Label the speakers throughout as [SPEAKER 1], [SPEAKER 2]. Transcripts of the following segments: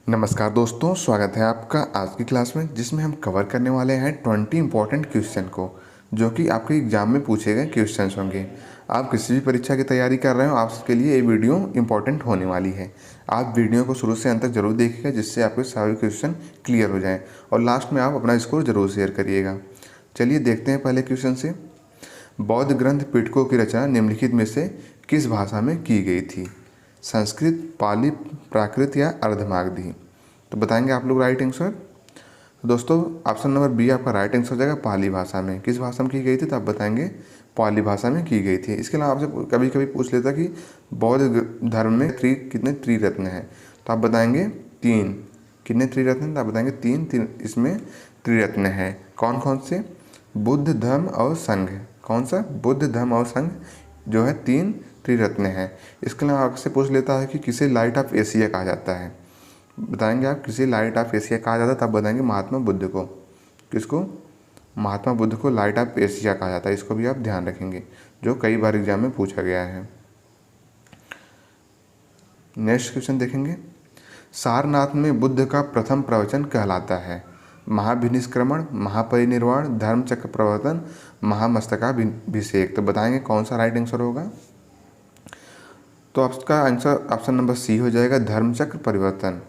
[SPEAKER 1] नमस्कार दोस्तों, स्वागत है आपका आज की क्लास में, जिसमें हम कवर करने वाले हैं 20 इंपॉर्टेंट क्वेश्चन को, जो कि आपके एग्जाम में पूछे गए क्वेश्चंस होंगे। आप किसी भी परीक्षा की तैयारी कर रहे हो, आपके लिए ये वीडियो इंपॉर्टेंट होने वाली है। आप वीडियो को शुरू से अंत तक जरूर देखिएगा, जिससे आपके सारे क्वेश्चन क्लियर हो जाएँ और लास्ट में आप अपना स्कोर जरूर शेयर करिएगा। चलिए देखते हैं पहले क्वेश्चन से। बौद्ध ग्रंथ पिटकों की रचना निम्नलिखित में से किस भाषा में की गई थी? संस्कृत, पाली, प्राकृत या अर्धमागधी? तो बताएंगे आप लोग राइट आंसर। तो दोस्तों ऑप्शन नंबर बी आपका राइट आंसर हो जाएगा, पाली भाषा में। किस भाषा में की गई थी? तो आप बताएंगे पाली भाषा में की गई थी। इसके अलावा आपसे कभी कभी पूछ लेता कि बौद्ध धर्म में कितने त्रिरत्न हैं? तो आप बताएंगे 3। कितने त्रिरत्न? तो आप बताएंगे 3 इसमें त्रिरत्न हैं। कौन कौन से? बुद्ध, धर्म और संघ। कौन सा? बुद्ध, धर्म और संघ जो है 3 त्रिरत्न हैं। इसके अलावा आपसे पूछ लेता है कि किसे लाइट ऑफ एशिया कहा जाता है? बताएंगे आप किसे लाइट ऑफ एशिया कहा जाता है? तब बताएंगे महात्मा बुद्ध को। किसको? महात्मा बुद्ध को लाइट ऑफ एशिया कहा जाता है। इसको भी आप ध्यान रखेंगे, जो कई बार एग्जाम में पूछा गया है। नेक्स्ट क्वेश्चन देखेंगे। सारनाथ में बुद्ध का प्रथम प्रवचन कहलाता है? महाभिनिष्क्रमण, महापरिनिर्वाण, धर्मचक्र प्रवर्तन, महामस्तकाभिषेक। तो बताएंगे कौन सा राइट आंसर होगा? तो आपका आंसर ऑप्शन नंबर सी हो जाएगा, धर्मचक्र परिवर्तन।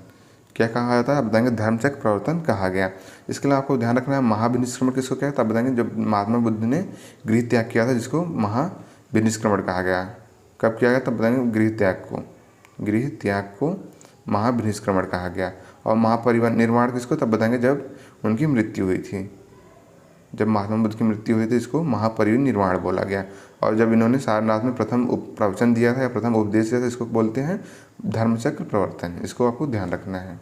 [SPEAKER 1] क्या कहा जाता है? आप बताएंगे धर्मचक्र प्रवर्तन कहा गया। इसके लिए आपको ध्यान रखना है महाभिनिष्क्रमण किसको क्या है? तब बताएंगे जब महात्मा बुद्ध ने गृह त्याग किया था, जिसको महाभिनिष्क्रमण कहा गया। कब किया गया? तब बताएंगे गृह त्याग को महाभिनिष्क्रमण कहा गया। और महापरिनिर्वाण किसको? तब बताएंगे जब उनकी मृत्यु हुई थी। जब महात्मा बुद्ध की मृत्यु हुई थी, इसको महापरिनिर्वाण बोला गया। और जब इन्होंने सारनाथ में प्रथम प्रवचन दिया था या प्रथम उपदेश दिया था, इसको बोलते हैं धर्मचक्र प्रवर्तन। इसको आपको ध्यान रखना है।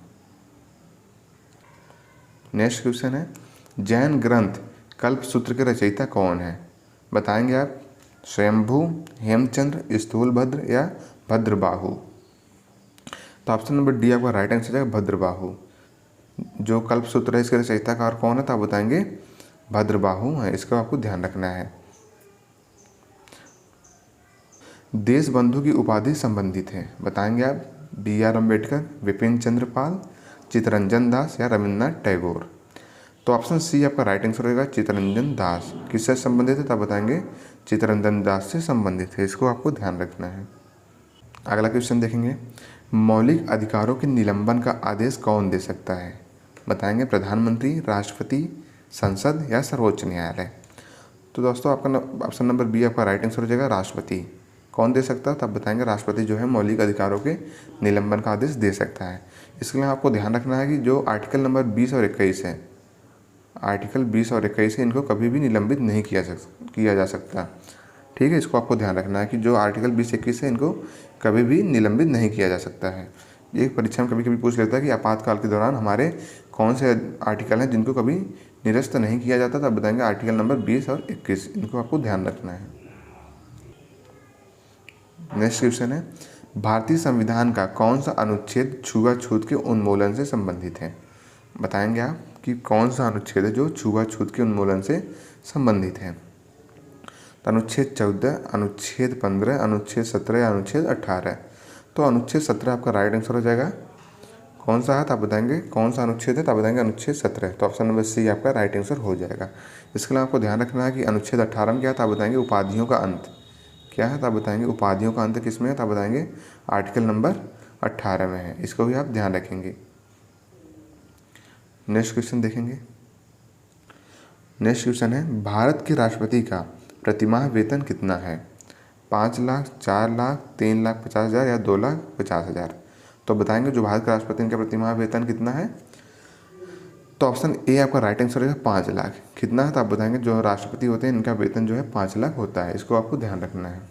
[SPEAKER 1] नेक्स्ट क्वेश्चन है, जैन ग्रंथ कल्पसूत्र के रचयिता कौन है? बताएंगे आप स्वयंभू, हेमचंद्र, स्थूलभद्र या भद्रबाहु? तो ऑप्शन नंबर डी आपका राइट आंसर है, भद्रबाहु। जो कल्पसूत्र है इसके रचयिताकार कौन है? तो आप बताएंगे भद्रबाहु है। इसका आपको ध्यान रखना है। देश बंधु की उपाधि संबंधित है? बताएंगे आप B.R. अम्बेडकर, विपिन चंद्र पाल, चित्तरंजन दास या रविन्द्रनाथ टैगोर? तो ऑप्शन सी आपका राइट आंसर होगा, चित्तरंजन दास। किससे संबंधित है? तब बताएंगे चित्तरंजन दास से संबंधित है। इसको आपको ध्यान रखना है। अगला क्वेश्चन देखेंगे, मौलिक अधिकारों के निलंबन का आदेश कौन दे सकता है? बताएंगे प्रधानमंत्री, राष्ट्रपति, संसद या सर्वोच्च न्यायालय? तो दोस्तों आपका ऑप्शन नंबर बी आपका राइट आंसर हो जाएगा, राष्ट्रपति। कौन दे सकता है? तब बताएंगे राष्ट्रपति जो है मौलिक अधिकारों के निलंबन का आदेश दे सकता है। इसके लिए आपको ध्यान रखना है कि जो आर्टिकल नंबर 20 और 21 है, आर्टिकल 20 और 21 है, इनको कभी भी निलंबित नहीं किया जा सकता। ठीक है, इसको आपको ध्यान रखना है कि जो आर्टिकल 20-21 है, इनको कभी भी निलंबित नहीं किया जा सकता है। ये परीक्षा में कभी कभी पूछ लेता है कि आपातकाल के दौरान हमारे कौन से आर्टिकल हैं जिनको कभी निरस्त नहीं किया जाता? तब बताएंगे आर्टिकल नंबर 20 और 21। इनको आपको ध्यान रखना है। नेक्स्ट क्वेश्चन है, भारतीय संविधान का कौन सा अनुच्छेद छुआछूत के उन्मूलन से संबंधित है? बताएंगे आप कि कौन सा अनुच्छेद है जो छुआछूत के उन्मूलन से संबंधित है? तो अनुच्छेद 14, अनुच्छेद 15, अनुच्छेद 17 या अनुच्छेद 18? तो अनुच्छेद 17 आपका राइट आंसर हो जाएगा। कौन सा है? तो आप बताएंगे कौन सा अनुच्छेद है? तो आप बताएंगे अनुच्छेद 17। तो ऑप्शन नंबर सी आपका राइट आंसर हो जाएगा। इसके लिए आपको ध्यान रखना है कि अनुच्छेद 18 में क्या था? आप बताएंगे उपाधियों का अंत। क्या है? तो आप बताएंगे उपाधियों का अंत किस में है? तो आप बताएंगे आर्टिकल नंबर 18 में है। इसको भी आप ध्यान रखेंगे। नेक्स्ट क्वेश्चन देखेंगे। नेक्स्ट क्वेश्चन है, भारत के राष्ट्रपति का प्रतिमाह वेतन कितना है? 5 लाख, 4 लाख, 3,50,000 या 2,50,000? तो बताएंगे जो भारत के राष्ट्रपति का प्रतिमाह वेतन कितना है? तो ऑप्शन ए आपका राइट आंसर है 5 लाख। कितना है? तो आप बताएंगे जो राष्ट्रपति होते हैं इनका वेतन जो है 5 लाख होता है। इसको आपको ध्यान रखना है।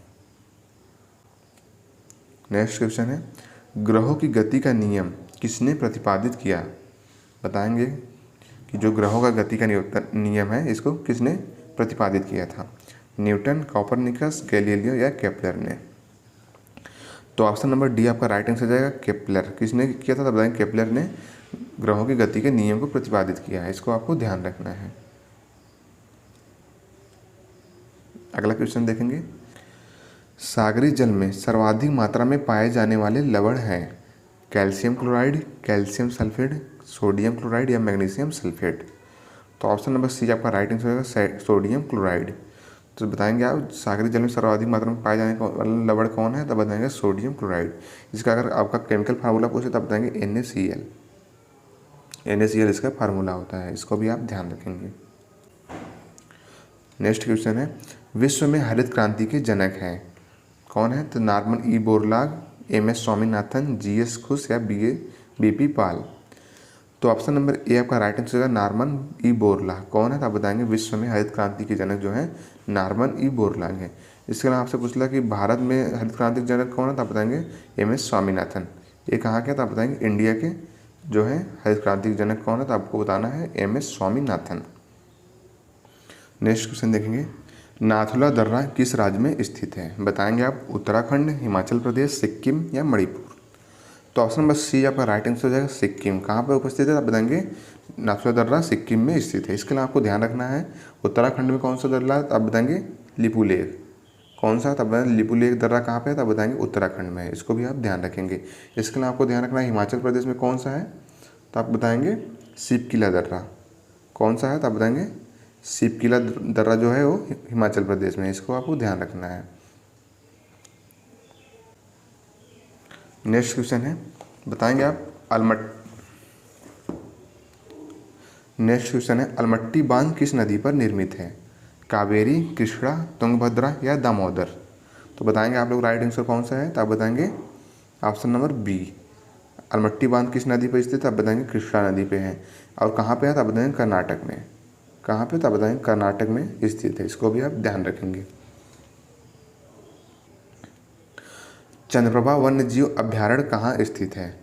[SPEAKER 1] नेक्स्ट क्वेश्चन है, ग्रहों की गति का नियम किसने प्रतिपादित किया? बताएंगे कि जो ग्रहों का गति का नियम है, इसको किसने प्रतिपादित किया था? न्यूटन, कॉपरनिकस, गैलीलियो या केपलर ने? तो ऑप्शन नंबर डी आपका राइट आंसर जाएगा, केपलर। किसने किया था? तब बताएंगे केपलर ने ग्रहों की गति के नियम को प्रतिपादित किया है। इसको आपको ध्यान रखना है। अगला क्वेश्चन देखेंगे, सागरी जल में सर्वाधिक मात्रा में पाए जाने वाले लवण हैं? Calcium chloride, calcium sulphate, sodium chloride या मैग्नीशियम सल्फेट। तो ऑप्शन नंबर सी आपका राइट आंसर होगा सोडियम क्लोराइड। तो बताएंगे आप सागरी जल में सर्वाधिक मात्रा में पाए जाने वाला लवण कौन है, तब बताएंगे सोडियम क्लोराइड। इसका अगर आपका केमिकल फार्मूला पूछे तब बताएंगे NaCl। NaCl इसका फार्मूला होता है, इसको भी आप ध्यान रखेंगे। नेक्स्ट क्वेश्चन है, विश्व में हरित क्रांति के जनक हैं कौन है, तो Norman E Borlaug, MS Swaminathan, GS खुश या BP पाल। तो ऑप्शन नंबर ए आपका राइट आंसर होगा नॉर्मन ई बोरलाग। कौन है, तो आप बताएंगे विश्व में हरित क्रांति के जनक जो है नॉर्मन ई बोरलाग है। इसके अलावा आपसे पूछला कि भारत में हरित क्रांति के जनक कौन है, तो आप बताएंगे MS स्वामीनाथन। ये कहाँ के, तो आप बताएंगे इंडिया के जो है हरित क्रांति के जनक कौन है, तो आपको बताना है MS स्वामीनाथन। नेक्स्ट क्वेश्चन देखेंगे, नाथुला दर्रा किस राज्य में स्थित है, बताएंगे आप उत्तराखंड, हिमाचल प्रदेश, सिक्किम या मणिपुर। तो ऑप्शन नंबर सी आपका राइट आंसर हो जाएगा सिक्किम। कहाँ पर उपस्थित है, आप बताएंगे नाथुला दर्रा सिक्किम में स्थित है। इसके लिए आपको ध्यान रखना है उत्तराखंड में कौन सा दर्रा है, तो आप बताएंगे लिपुलेख। कौन सा, तब बताएंगे लिपुलेख दर्रा कहाँ पे है, तब बताएंगे उत्तराखंड में है। इसको भी आप ध्यान रखेंगे। इसके लिए आपको ध्यान रखना है हिमाचल प्रदेश में कौन सा है, तो आप बताएंगे शिवकिला दर्रा। कौन सा है, तो आप बताएंगे शिवकिला दर्रा जो है वो हिमाचल प्रदेश में, इसको आपको ध्यान रखना है। नेक्स्ट क्वेश्चन है, बताएंगे आप नेक्स्ट क्वेश्चन है, अलमट्टी बांध किस नदी पर निर्मित है, कावेरी, कृष्णा, तुंगभद्रा या दामोदर। तो बताएंगे आप लोग राइट आंसर कौन सा है, तो आप बताएंगे ऑप्शन नंबर बी। अलमट्टी बांध किस नदी पर स्थित है, आप बताएंगे कृष्णा नदी पे है। और कहाँ पे है, तो आप बताएंगे कर्नाटक में। कहाँ पे, तो आप बताएंगे कर्नाटक में स्थित है। इसको भी आप ध्यान रखेंगे। चंद्रप्रभा वन्यजीव अभ्यारण्य कहाँ स्थित है,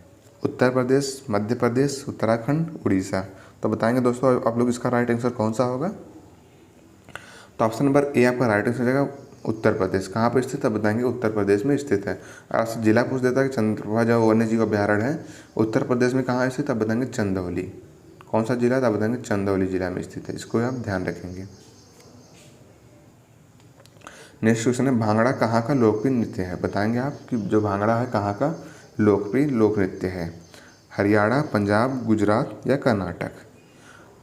[SPEAKER 1] उत्तर प्रदेश, मध्य प्रदेश, उत्तराखंड, उड़ीसा। तो बताएंगे दोस्तों आप लोग इसका राइट आंसर कौन सा होगा। तो ऑप्शन नंबर ए आपका राइट आंसर हो जाएगा उत्तर प्रदेश। कहाँ पर स्थित है, बताएंगे उत्तर प्रदेश में स्थित है। और आपसे जिला पूछ देता है कि चंद्रप्रभा जो वन्यजीव अभ्यारण्य है उत्तर प्रदेश में कहाँ स्थित है, आप बताएंगे चंदौली। कौन सा जिला, आप बताएंगे चंदौली जिला में स्थित है। इसको आप ध्यान रखेंगे। नेक्स्ट क्वेश्चन है, भांगड़ा कहाँ का लोकप्रिय नृत्य है, बताएंगे आप कि जो भांगड़ा है कहाँ का लोकप्रिय लोक नृत्य है, हरियाणा, पंजाब, गुजरात या कर्नाटक।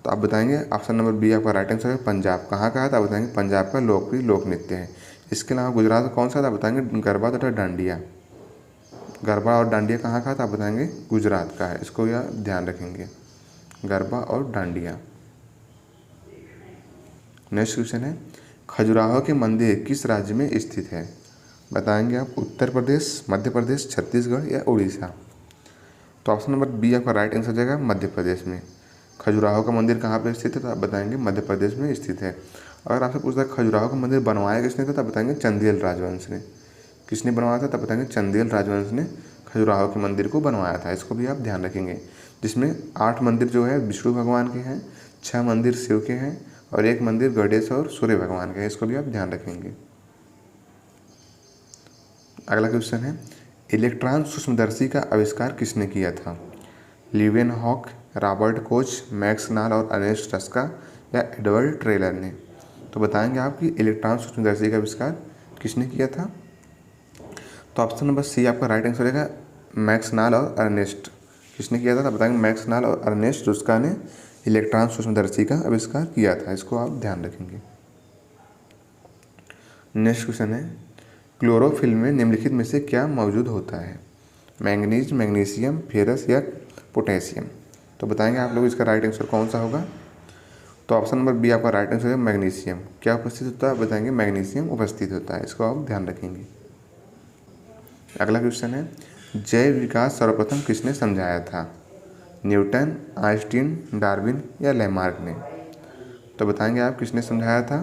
[SPEAKER 1] तो आप बताएंगे ऑप्शन नंबर बी आपका राइट आंसर है पंजाब। कहाँ का है, तो आप बताएंगे पंजाब का लोकप्रिय लोक नृत्य है। इसके अलावा गुजरात का कौन सा था, आप बताएंगे गरबा तथा डांडिया। गरबा और डांडिया कहाँ का था, आप बताएंगे गुजरात का है। इसको यह ध्यान रखेंगे, गरबा और डांडिया। नेक्स्ट क्वेश्चन है, खजुराहो के मंदिर किस राज्य में स्थित है, बताएंगे आप उत्तर प्रदेश, मध्य प्रदेश, छत्तीसगढ़ या उड़ीसा। तो ऑप्शन नंबर बी आपका राइट आंसर हो जाएगा मध्य प्रदेश में। खजुराहो का मंदिर कहाँ पर स्थित है, तो आप बताएंगे मध्य प्रदेश में स्थित है। अगर आपसे पूछता है खजुराहो का मंदिर बनवाया किसने था, तब बताएंगे चंदेल राजवंश ने। किसने बनवाया था, तब बताएंगे चंदेल राजवंश ने खजुराहो के मंदिर को बनवाया था। इसको भी आप ध्यान रखेंगे। जिसमें 8 मंदिर जो है विष्णु भगवान के हैं, 6 मंदिर शिव के हैं और 1 मंदिर गणेश और सूर्य भगवान के हैं। इसको भी आप ध्यान रखेंगे। अगला क्वेश्चन है, इलेक्ट्रॉन सूक्ष्मदर्शी का आविष्कार किसने किया था, लीवेनहॉक, रॉबर्ट कोच, मैक्स नाल और अर्नेस्ट रस्का या एडवर्ड टेलर ने। तो बताएंगे आप कि इलेक्ट्रॉन सूक्ष्मदर्शी का आविष्कार किसने किया था। तो ऑप्शन नंबर सी आपका राइट आंसर रहेगा मैक्स नाल और अर्नेस्ट। किसने किया था, तो बताएंगे मैक्स नाल और अर्नेस्ट रस्का ने इलेक्ट्रॉन सूक्ष्मदर्शी का आविष्कार किया था। इसको आप ध्यान रखेंगे। नेक्स्ट क्वेश्चन है, क्लोरोफिल में निम्नलिखित में से क्या मौजूद होता है, मैंगनीज, मैग्नीशियम, फेरस या पोटेशियम। तो बताएंगे आप लोग इसका राइट आंसर कौन सा होगा। तो ऑप्शन नंबर बी आपका राइट आंसर है मैग्नीशियम। क्या उपस्थित होता है, बताएंगे मैग्नीशियम उपस्थित होता है। इसको आप ध्यान रखेंगे। अगला क्वेश्चन है, जैव विकास सर्वप्रथम किसने समझाया था, न्यूटन, आइंस्टीन, डार्विन या लैमार्क ने। तो बताएंगे आप किसने समझाया था।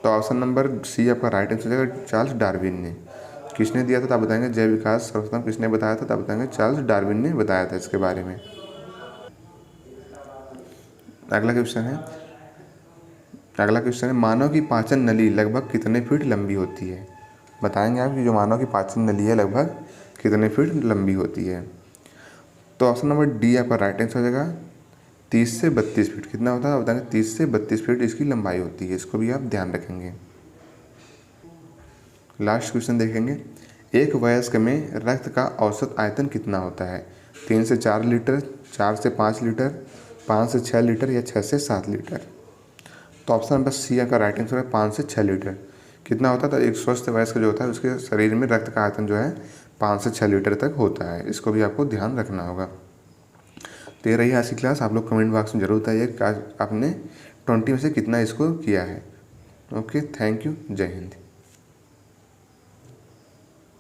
[SPEAKER 1] तो ऑप्शन नंबर सी आपका राइट आंसर है चार्ल्स डार्विन ने। किसने दिया था, तब बताएंगे जैव विकास सर्वप्रथम किसने बताया था, तब बताएंगे चार्ल्स डार्विन ने बताया था इसके बारे में। अगला क्वेश्चन है, मानव की पाचन नली लगभग कितने फीट लंबी होती है, बताएंगे आप कि जो मानव की पाचन नली है लगभग कितने फीट लंबी होती है। तो ऑप्शन नंबर डी आपका राइट आंसर हो जाएगा 30 से 32 फीट। कितना होता है, बताएंगे 30 से 32 फीट इसकी लंबाई होती है। इसको भी आप ध्यान रखेंगे। लास्ट क्वेश्चन देखेंगे, एक वयस्क में रक्त का औसत आयतन कितना होता है? 3 से 4 लीटर, 4 से 5 लीटर, 5 से 6 लीटर या 6 से 7 लीटर। तो ऑप्शन नंबर सी का राइट आंसर है 5 से 6 लीटर। कितना होता है? तो एक स्वस्थ वयस्क जो होता है उसके शरीर में रक्त का आयतन जो है 5 से 6 लीटर तक होता है। इसको भी आपको ध्यान रखना होगा। तो ये रही आज की क्लास। आप लोग कमेंट बॉक्स में जरूर बताइए कि आपने 20 में से कितना इसको किया है। ओके, थैंक यू, जय हिंद।